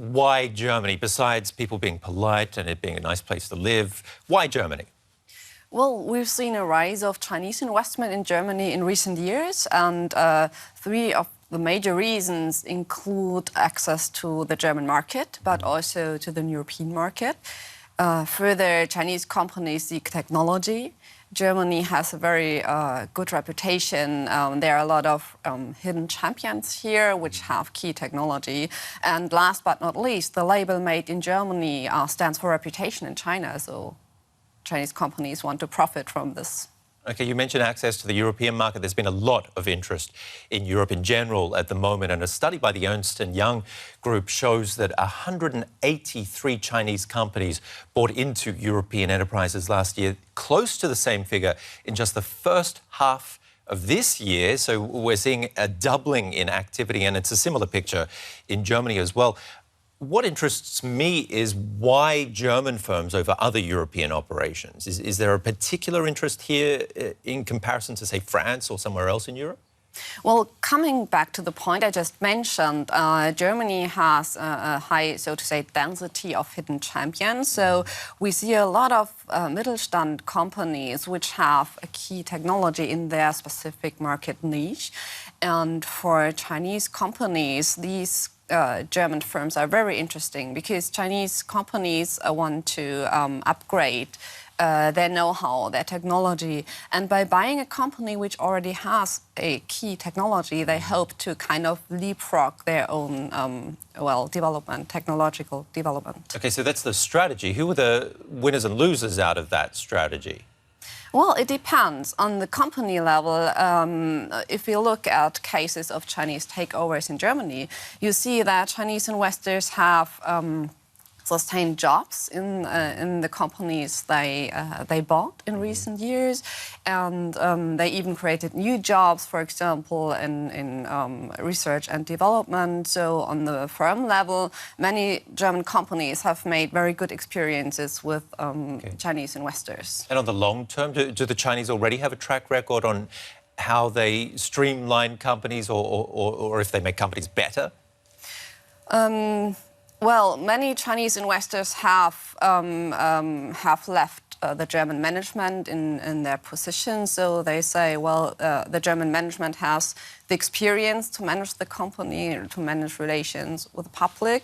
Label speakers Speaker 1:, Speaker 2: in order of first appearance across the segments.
Speaker 1: why Germany? Besides people being polite and it being a nice place to live, why Germany?
Speaker 2: Well, we've seen a rise of Chinese investment in Germany in recent years, and three of the major reasons include access to the German market, but also to the European market. Further, Chinese companies seek technology. Germany has a very good reputation. There are a lot of hidden champions here which have key technology. And last but not least, the label Made in Germany stands for reputation in China. So Chinese companies want to profit from this.
Speaker 1: OK, you mentioned access to the European market. There's been a lot of interest in Europe in general at the moment. And a study by the Ernst & Young group shows that 183 Chinese companies bought into European enterprises last year, close to the same figure in just the first half of this year. So we're seeing a doubling in activity, and it's a similar picture in Germany as well. What interests me is why German firms over other European operations? Is there a particular interest here in comparison to, say, France or somewhere else in Europe?
Speaker 2: Well, coming back to the point I just mentioned, Germany has a high, so to say, density of hidden champions. So we see a lot of Mittelstand companies which have a key technology in their specific market niche. And for Chinese companies, these German firms are very interesting because Chinese companies want to upgrade their know-how, their technology. And by buying a company which already has a key technology, they hope to kind of leapfrog their own, development, technological development.
Speaker 1: OK, so that's the strategy. Who are the winners and losers out of that strategy?
Speaker 2: Well, it depends. On the company level, if you look at cases of Chinese takeovers in Germany, you see that Chinese investors have sustained jobs in the companies they bought in recent years. And they even created new jobs, for example, in research and development. So on the firm level, many German companies have made very good experiences with Chinese investors.
Speaker 1: And on the long term, do the Chinese already have a track record on how they streamline companies or if they make companies better?
Speaker 2: Well, many Chinese investors have left the German management in their position. So they say, well, the German management has the experience to manage the company, to manage relations with the public.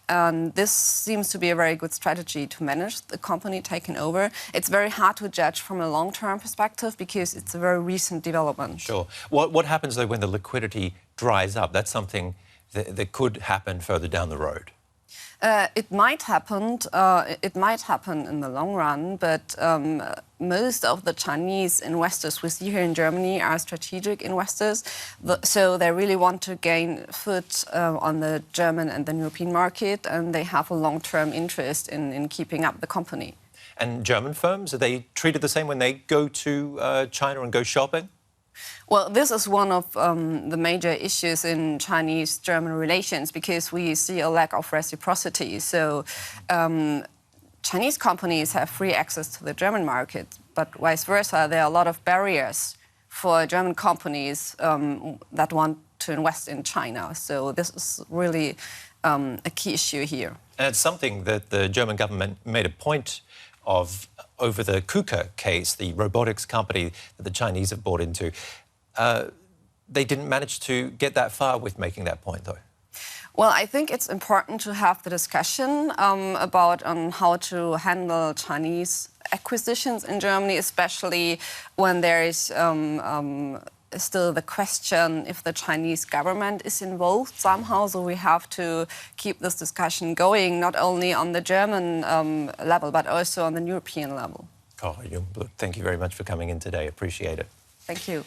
Speaker 2: And this seems to be a very good strategy to manage the company taken over. It's very hard to judge from a long-term perspective because it's a very recent development.
Speaker 1: Sure. What happens, though, when the liquidity dries up? That's something that could happen further down the road.
Speaker 2: It might happen. It might happen in the long run, but most of the Chinese investors we see here in Germany are strategic investors. So they really want to gain foot on the German and the European market, and they have a long-term interest in keeping up the company.
Speaker 1: And German firms, are they treated the same when they go to China and go shopping?
Speaker 2: Well, this is one of the major issues in Chinese-German relations because we see a lack of reciprocity. So Chinese companies have free access to the German market, but vice versa, there are a lot of barriers for German companies that want to invest in China. So this is really a key issue here.
Speaker 1: And it's something that the German government made a point of over the KUKA case, the robotics company that the Chinese have bought into. They didn't manage to get that far with making that point, though.
Speaker 2: Well, I think it's important to have the discussion about how to handle Chinese acquisitions in Germany, especially when there is still the question if the Chinese government is involved somehow. So we have to keep this discussion going, not only on the German level, but also on the European level.
Speaker 1: Cora Jungblut, thank you very much for coming in today. Appreciate it.
Speaker 2: Thank you.